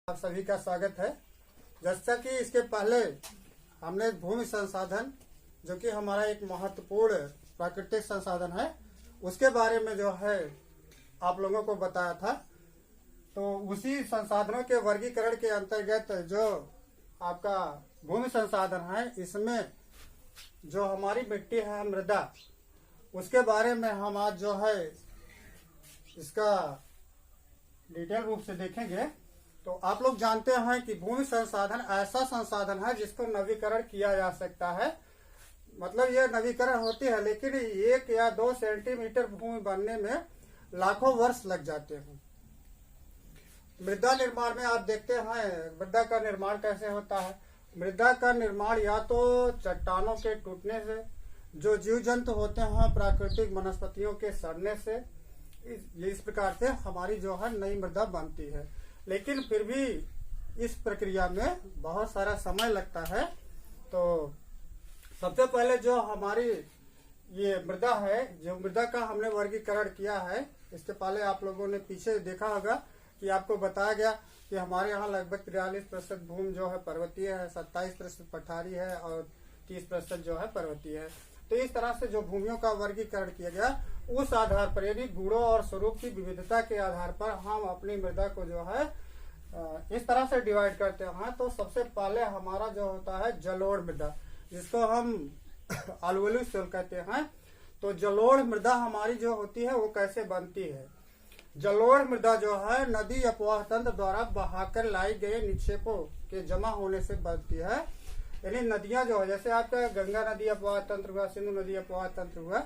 आप सभी का स्वागत है। जैसा कि इसके पहले हमने भूमि संसाधन, जो कि हमारा एक महत्वपूर्ण प्राकृतिक संसाधन है, उसके बारे में जो है आप लोगों को बताया था। तो उसी संसाधनों के वर्गीकरण के अंतर्गत जो आपका भूमि संसाधन है, इसमें जो हमारी मिट्टी है, मृदा, उसके बारे में हम आज जो है इसका डिटेल रूप से देखेंगे। तो आप लोग जानते हैं कि भूमि संसाधन ऐसा संसाधन है जिसको नवीकरण किया जा सकता है। मतलब यह नवीकरण होती है, लेकिन 1 या 2 सेंटीमीटर भूमि बनने में लाखों वर्ष लग जाते हैं। मृदा निर्माण में आप देखते हैं मृदा का निर्माण कैसे होता है। मृदा का निर्माण या तो चट्टानों के टूटने से, जो जीव जंतु होते हैं प्राकृतिक वनस्पतियों के सड़ने से, इस प्रकार से हमारी जो है नई मृदा बनती है। लेकिन फिर भी इस प्रक्रिया में बहुत सारा समय लगता है। तो सबसे पहले जो हमारी ये मृदा है, जो मृदा का हमने वर्गीकरण किया है, इसके पहले आप लोगों ने पीछे देखा होगा कि आपको बताया गया कि हमारे यहाँ लगभग 43% भूमि जो है पर्वतीय है, 27% पठारी है और 30% जो है पर्वतीय है। तो इस तरह से जो भूमियों का वर्गीकरण किया गया, उस आधार पर यानी गुणों और स्वरूप की विविधता के आधार पर हम अपनी मृदा को जो है इस तरह से डिवाइड करते हैं। तो सबसे पहले हमारा जो होता है जलोढ़ मृदा, जिसको हम अलवली सोल कहते हैं। तो जलोढ़ मृदा हमारी जो होती है वो कैसे बनती है। जलोढ़ मृदा जो है नदी अपवाह तंत्र द्वारा बहाकर लाई गए निक्षेपों के जमा होने से बनती है। यानी नदियां जो है, जैसे आपका गंगा नदी अपवाह तंत्र हुआ, सिंधु नदी अपवाह तंत्र हुआ।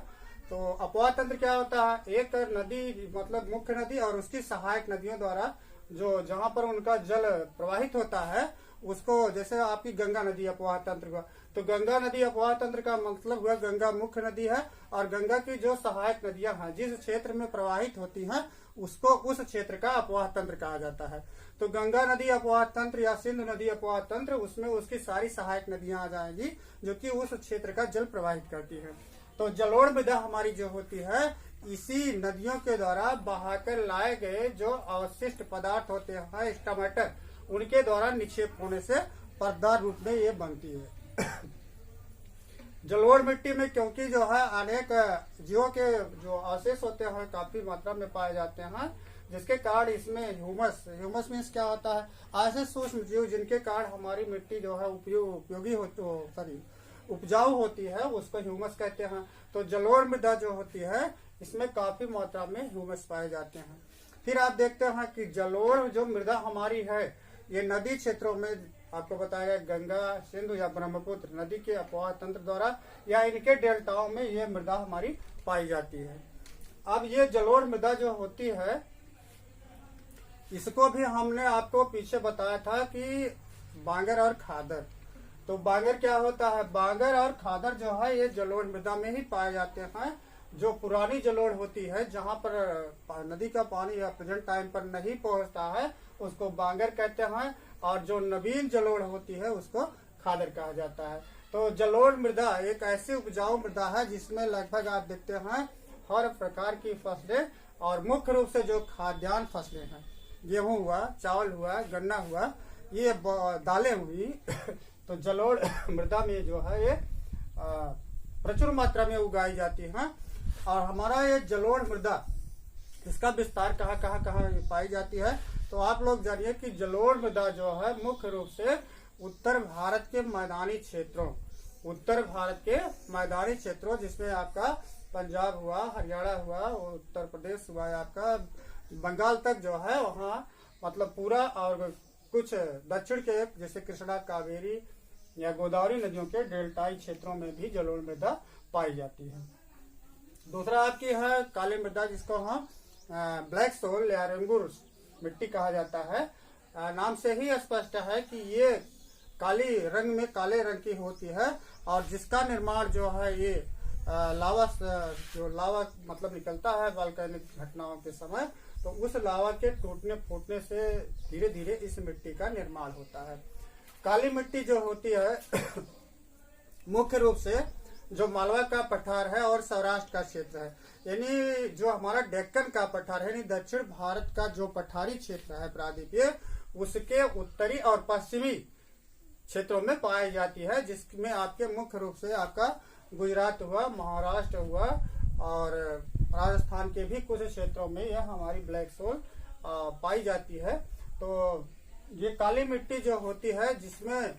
तो अपवाह तंत्र क्या होता है, एक नदी मतलब मुख्य नदी और उसकी सहायक नदियों द्वारा जो जहां पर उनका जल प्रवाहित होता है उसको, जैसे आपकी गंगा नदी अपवाह तंत्र हुआ। तो गंगा नदी अपवाह तंत्र का मतलब हुआ गंगा मुख्य नदी है और गंगा की जो सहायक नदियां हैं जिस क्षेत्र में प्रवाहित होती हैं उसको उस क्षेत्र का अपवाह तंत्र कहा जाता है। तो गंगा नदी अपवाह तंत्र या सिंधु नदी अपवाह तंत्र, उसमें उसकी सारी सहायक नदियां आ जाएंगी जो कि उस क्षेत्र का जल प्रवाहित करती है। तो जलोढ़ मृदा हमारी जो होती है, इसी नदियों के द्वारा बहाकर लाए गए जो अवशिष्ट पदार्थ होते हैं स्टोमेटर, उनके द्वारा निक्षेप होने से परतदार रूप में ये बनती है। जलोढ़ मिट्टी में क्योंकि जो है अनेक जीवों के जो अवशेष होते हैं काफी मात्रा में पाए जाते हैं, जिसके कारण इसमें ह्यूमस मीन्स क्या होता है, ऐसे सूक्ष्म जीव जिनके कारण हमारी मिट्टी जो है उपयोगी उपजाऊ होती है, उसको ह्यूमस कहते हैं। तो जलोढ़ मृदा जो होती है इसमें काफी मात्रा में ह्यूमस पाए जाते हैं। फिर आप देखते हैं कि जलोढ़ जो मृदा हमारी है, ये नदी क्षेत्रों में आपको बताया गया गंगा, सिंधु या ब्रह्मपुत्र नदी के अपवाह तंत्र द्वारा या इनके डेल्टाओं में ये मृदा हमारी पाई जाती है। अब ये जलोढ़ मृदा जो होती है, इसको भी हमने आपको पीछे बताया था कि बांगर और खादर। तो बांगर क्या होता है, बांगर और खादर जो है ये जलोढ़ मृदा में ही पाए जाते हैं। जो पुरानी जलोढ़ होती है, जहां पर नदी का पानी या प्रेजेंट टाइम पर नहीं पहुंचता है, उसको बांगर कहते हैं, और जो नवीन जलोढ़ होती है उसको खादर कहा जाता है। तो जलोढ़ मृदा एक ऐसी उपजाऊ मृदा है जिसमें लगभग आप देखते हैं हर प्रकार की फसलें और मुख्य रूप से जो खाद्यान्न फसलें हैं, गेहूं हुआ, चावल हुआ, गन्ना हुआ, ये दालें हुई। तो जलोढ़ मृदा में जो है ये प्रचुर मात्रा में उगाई जाती है। और हमारा ये जलोढ़ मृदा, इसका विस्तार कहाँ पाई जाती है। तो आप लोग जानिए कि जलोढ़ मृदा जो है मुख्य रूप से उत्तर भारत के मैदानी क्षेत्रों जिसमें आपका पंजाब हुआ, हरियाणा हुआ, उत्तर प्रदेश हुआ, आपका बंगाल तक जो है वहाँ मतलब पूरा, और कुछ दक्षिण के जैसे कृष्णा, कावेरी या गोदावरी नदियों के डेल्टाई क्षेत्रों में भी जलोढ़ मृदा पाई जाती है। दूसरा आपकी है काली मृदा, जिसको हम ब्लैक सोल या रेंगुर मिट्टी कहा जाता है। नाम से ही स्पष्ट है कि ये काली रंग में काले रंग की होती है और जिसका निर्माण जो है ये लावा मतलब निकलता है वॉल्केनिक घटनाओं के समय, तो उस लावा के टूटने फूटने से धीरे धीरे इस मिट्टी का निर्माण होता है। काली मिट्टी जो होती है मुख्य रूप से जो मालवा का पठार है और सौराष्ट्र का क्षेत्र है, यानी जो हमारा डेक्कन का पठार है, यानी दक्षिण भारत का जो पठारी क्षेत्र है प्रायद्वीपीय, उसके उत्तरी और पश्चिमी क्षेत्रों में पाई जाती है, जिसमें आपके मुख्य रूप से आपका गुजरात हुआ, महाराष्ट्र हुआ और राजस्थान के भी कुछ क्षेत्रों में यह हमारी ब्लैक सोल पाई जाती है। तो ये काली मिट्टी जो होती है, जिसमें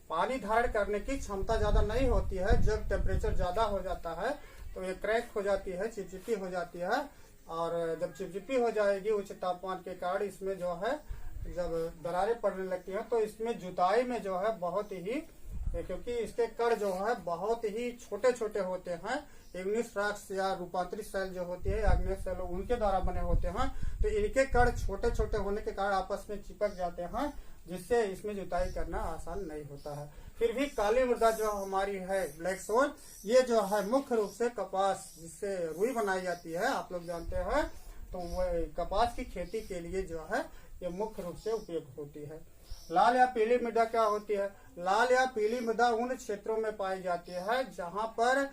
पानी धारण करने की क्षमता ज्यादा नहीं होती है, जब टेम्परेचर ज्यादा हो जाता है तो ये क्रैक हो जाती है, चिपचिपी हो जाती है। और जब चिपचिपी हो जाएगी उच्च तापमान के कारण, इसमें जो है जब दरारें पड़ने लगती हैं तो इसमें जुताई में जो है बहुत ही, क्योंकि इसके कण जो है बहुत ही छोटे छोटे होते हैं, इग्निस रॉक्स या रूपांतरित सेल जो होती है आग्नेय सेल उनके द्वारा बने होते हैं, तो इनके कण छोटे छोटे होने के कारण आपस में चिपक जाते हैं, जिससे इसमें जुताई करना आसान नहीं होता है। फिर भी काली मृदा जो हमारी है ब्लैक सोल, ये जो है मुख्य रूप से कपास, जिससे रुई बनाई जाती है आप लोग जानते हैं, तो वह कपास की खेती के लिए जो है ये मुख्य रूप से उपयोग होती है। लाल या पीली मृदा क्या होती है? लाल या पीली मृदा उन क्षेत्रों में पाई जाती है जहां पर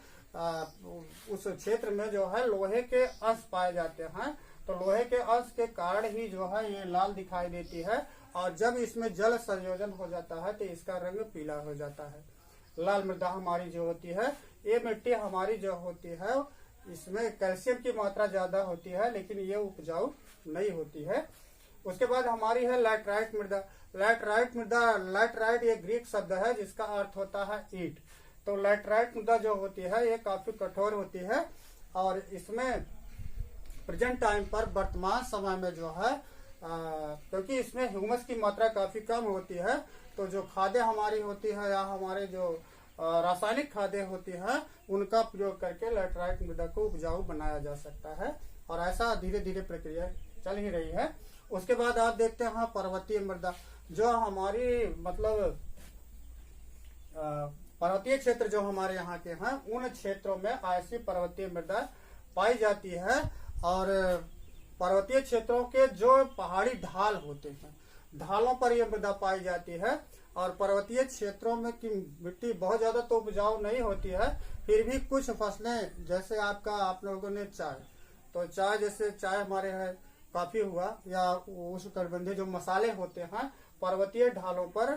उस क्षेत्र में जो है लोहे के अंश पाए जाते हैं, तो लोहे के अंश के कारण ही जो है ये लाल दिखाई देती है, और जब इसमें जल संयोजन हो जाता है तो इसका रंग पीला हो जाता है। लाल मृदा हमारी जो होती है, ये मिट्टी हमारी जो होती है, इसमें कैल्शियम की मात्रा ज्यादा होती है, लेकिन ये उपजाऊ नहीं होती है। उसके बाद हमारी है लैटराइट मृदा। लैटराइट मृदा, लैटराइट ये ग्रीक शब्द है जिसका अर्थ होता है ईंट। तो लैटराइट मृदा जो होती है ये काफी कठोर होती है, और इसमें प्रेजेंट टाइम पर वर्तमान समय में जो है क्योंकि इसमें ह्यूमस की मात्रा काफी कम होती है, तो जो खादें हमारी होती है या हमारे जो रासायनिक खादें होती हैं उनका प्रयोग करके लैटराइट मृदा को उपजाऊ बनाया जा सकता है, और ऐसा धीरे धीरे प्रक्रिया चल ही रही है। उसके बाद आप देखते हैं पर्वतीय मृदा, जो हमारी मतलब पर्वतीय क्षेत्र जो हमारे यहाँ के हैं, उन क्षेत्रों में ऐसी पर्वतीय मृदा पाई जाती है। और पर्वतीय क्षेत्रों के जो पहाड़ी ढाल होते हैं, ढालों पर यह मृदा पाई जाती है। और पर्वतीय क्षेत्रों में की मिट्टी बहुत ज्यादा तो उपजाऊ नहीं होती है, फिर भी कुछ फसलें, जैसे आपका आप लोगों ने चाय, तो चाय जैसे चाय हमारे है कॉफी हुआ, या उष्णकटिबंधीय जो मसाले होते हैं पर्वतीय ढालों पर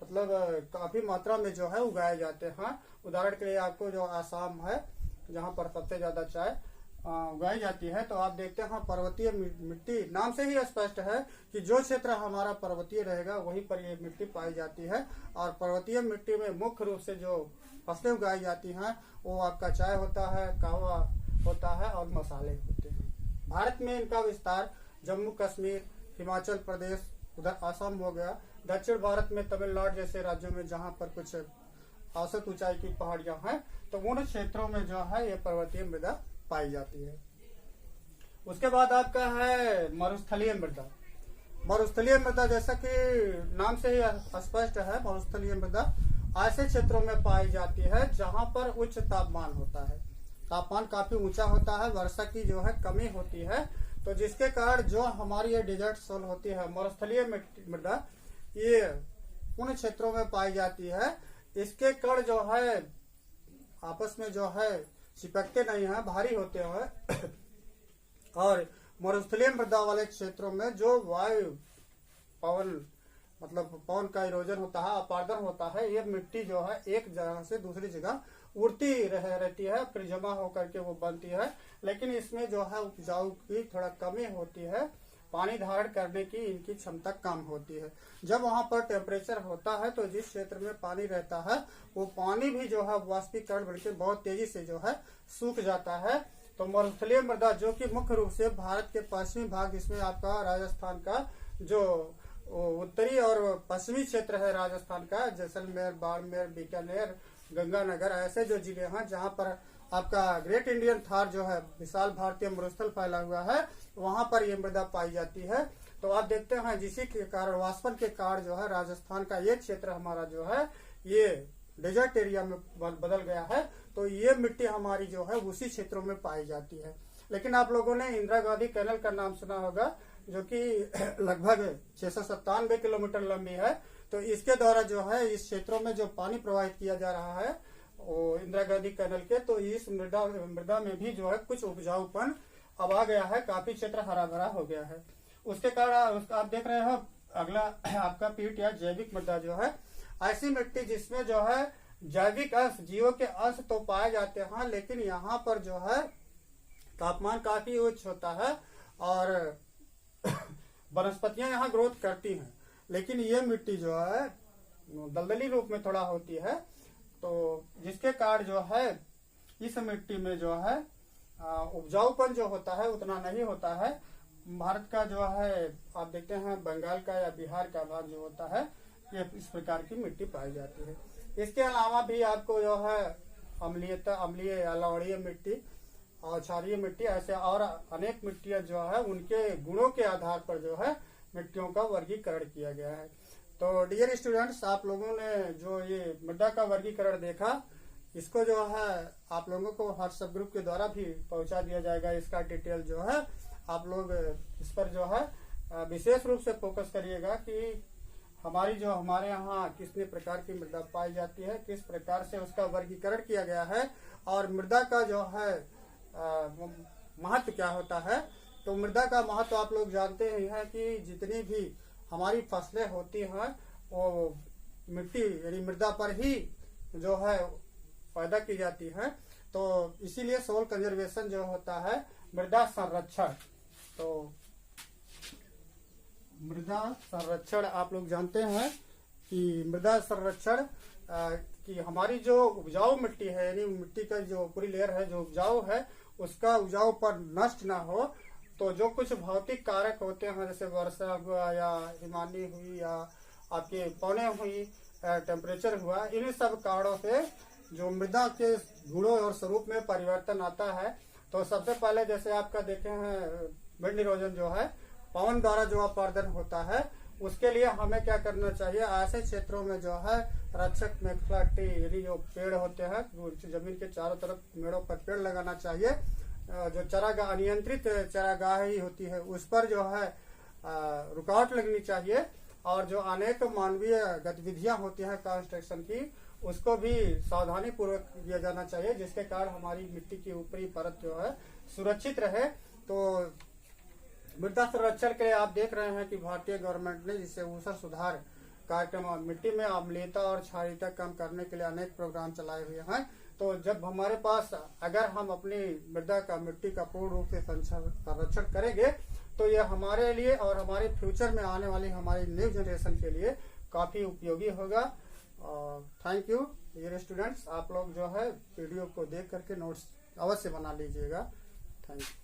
मतलब काफी मात्रा में जो है उगाए जाते हैं। उदाहरण के लिए आपको जो आसाम है जहाँ पर सबसे ज्यादा चाय उगाई जाती है, तो आप देखते हैं पर्वतीय मिट्टी, नाम से ही स्पष्ट है कि जो क्षेत्र हमारा पर्वतीय रहेगा वहीं पर ये मिट्टी पाई जाती है। और पर्वतीय मिट्टी में मुख्य रूप से जो फसलें उगाई जाती हैं वो आपका चाय होता है, कहवा होता है और मसाले होते हैं। भारत में इनका विस्तार जम्मू कश्मीर, हिमाचल प्रदेश, उधर असम हो गया, दक्षिण भारत में तमिलनाडु जैसे राज्यों में जहाँ पर कुछ औसत ऊंचाई की पहाड़ियां हैं, तो उन क्षेत्रों में जो है ये पर्वतीय मृदा पाई जाती है। उसके बाद आपका है मरुस्थलीय मृदा। मरुस्थलीय मृदा जैसा कि नाम से ही स्पष्ट है, मरुस्थलीय मृदा ऐसे क्षेत्रों में पाई जाती है जहां पर उच्च तापमान होता है, तापमान काफी ऊंचा होता है, वर्षा की जो है कमी होती है, तो जिसके कारण जो हमारी ये डेजर्ट सोल होती है, मरुस्थलीय मृदा, ये उन क्षेत्रों में पाई जाती है। इसके कण जो है आपस में जो है चिपकते नहीं है, भारी होते हैं। और मरुस्थलीय मृदा वाले क्षेत्रों में जो वायु पवन मतलब पवन का इरोजन होता है, अपारदन होता है, ये मिट्टी जो है एक जगह से दूसरी जगह उड़ती रहती है, फिर जमा होकर के वो बनती है। लेकिन इसमें जो है उपजाऊ की थोड़ा कमी होती है, पानी धारण करने की इनकी क्षमता कम होती है। जब वहां पर टेम्परेचर होता है तो जिस क्षेत्र में पानी रहता है वो पानी भी जो है वाष्पीकरण बढ़कर बहुत तेजी से जो है सूख जाता है। तो मरुस्थलीय मृदा जो कि मुख्य रूप से भारत के पश्चिमी भाग, जिसमें आपका राजस्थान का जो उत्तरी और पश्चिमी क्षेत्र है राजस्थान का, जैसलमेर, बाड़मेर, बीकानेर, गंगानगर, ऐसे जो जिले हैं जहाँ पर आपका ग्रेट इंडियन थार जो है विशाल भारतीय मरुस्थल फैला हुआ है, वहां पर ये मृदा पाई जाती है। तो आप देखते हैं जिसी के कारण, वाष्पन के कारण जो है राजस्थान का ये क्षेत्र हमारा जो है ये डेजर्ट एरिया में बदल गया है। तो ये मिट्टी हमारी जो है उसी क्षेत्रों में पाई जाती है। लेकिन आप लोगों ने इंदिरा गांधी कैनल का नाम सुना होगा, जो कि लगभग 697 किलोमीटर लंबी है। तो इसके द्वारा जो है इस क्षेत्रों में जो पानी प्रवाहित किया जा रहा है वो इंदिरा गांधी कैनल के, तो इस मृदा में भी जो है कुछ उपजाऊपन अब आ गया है, काफी क्षेत्र हरा भरा हो गया है। उसके कारण उसका आप देख रहे हो अगला आपका पीट या जैविक मृदा जो है, ऐसी मिट्टी जिसमें जो है जैविक अंश, जीवों के अंश तो पाए जाते हैं, लेकिन यहाँ पर जो है तापमान काफी उच्च होता है और वनस्पतियां यहाँ ग्रोथ करती हैं, लेकिन ये मिट्टी जो है दलदली रूप में थोड़ा होती है, तो जिसके कारण जो है इस मिट्टी में जो है उपजाऊपन जो होता है उतना नहीं होता है। भारत का जो है आप देखते हैं बंगाल का या बिहार का भाग जो होता है, ये इस प्रकार की मिट्टी पाई जाती है। इसके अलावा भी आपको जो है अम्लीय या लवणीय मिट्टी और क्षारीय मिट्टी, ऐसे और अनेक मिट्टियां जो है उनके गुणों के आधार पर जो है मिट्टियों का वर्गीकरण किया गया है। तो डियर स्टूडेंट्स, आप लोगों ने जो ये मृदा का वर्गीकरण देखा, इसको जो है आप लोगों को व्हाट्सएप ग्रुप के द्वारा भी पहुंचा दिया जाएगा। इसका डिटेल जो है आप लोग इस पर जो है विशेष रूप से फोकस करिएगा कि हमारे यहाँ कितने प्रकार की मृदा पाई जाती है, किस प्रकार से उसका वर्गीकरण किया गया है और मृदा का जो है महत्व क्या होता है। तो मृदा का महत्व आप लोग जानते ही हैं कि जितनी भी हमारी फसलें होती हैं वो मिट्टी यानी मृदा पर ही जो है पैदा की जाती है। तो इसीलिए सोल कंजर्वेशन जो होता है मृदा संरक्षण, तो मृदा संरक्षण आप लोग जानते हैं कि मृदा संरक्षण कि हमारी जो उपजाऊ मिट्टी है यानी मिट्टी का जो पूरी लेयर है जो उपजाऊ है उसका उपजाऊ पर नष्ट ना हो, तो जो कुछ भौतिक कारक होते हैं जैसे वर्षा हुआ या हिमानी हुई या आपके पौने हुई, टेम्परेचर हुआ, इन सब कारणों से जो मृदा के गुणों और स्वरूप में परिवर्तन आता है। तो सबसे पहले जैसे आपका देखे हैं विंड इरोजन जो है पवन द्वारा जो अपर्दन होता है, उसके लिए हमें क्या करना चाहिए, ऐसे क्षेत्रों में जो है रक्षक मेखला ट्री यानी जो पेड़ होते हैं जमीन के चारों तरफ पेड़ों पर पेड़ लगाना चाहिए। जो चरागाह अनियंत्रित चरागाह ही होती है उस पर जो है रुकावट लगनी चाहिए और जो अनेक मानवीय गतिविधियां होती हैं कंस्ट्रक्शन की उसको भी सावधानी पूर्वक किया जाना चाहिए, जिसके कारण हमारी मिट्टी की ऊपरी परत जो है सुरक्षित रहे। तो मृदा संरक्षण के लिए आप देख रहे हैं कि भारतीय गवर्नमेंट ने जिससे ऊसर सुधार कार्यक्रम और मिट्टी में अम्लीयता और क्षारीयता कम करने के लिए अनेक प्रोग्राम चलाए हुए हैं। तो जब हमारे पास अगर हम अपनी मृदा का मिट्टी का पूर्ण रूप से संरक्षण करेंगे तो ये हमारे लिए और हमारे फ्यूचर में आने वाली हमारी न्यू जनरेशन के लिए काफी उपयोगी होगा। थैंक यू डियर स्टूडेंट्स, आप लोग जो है वीडियो को देख करके नोट्स अवश्य बना लीजिएगा। Thank you.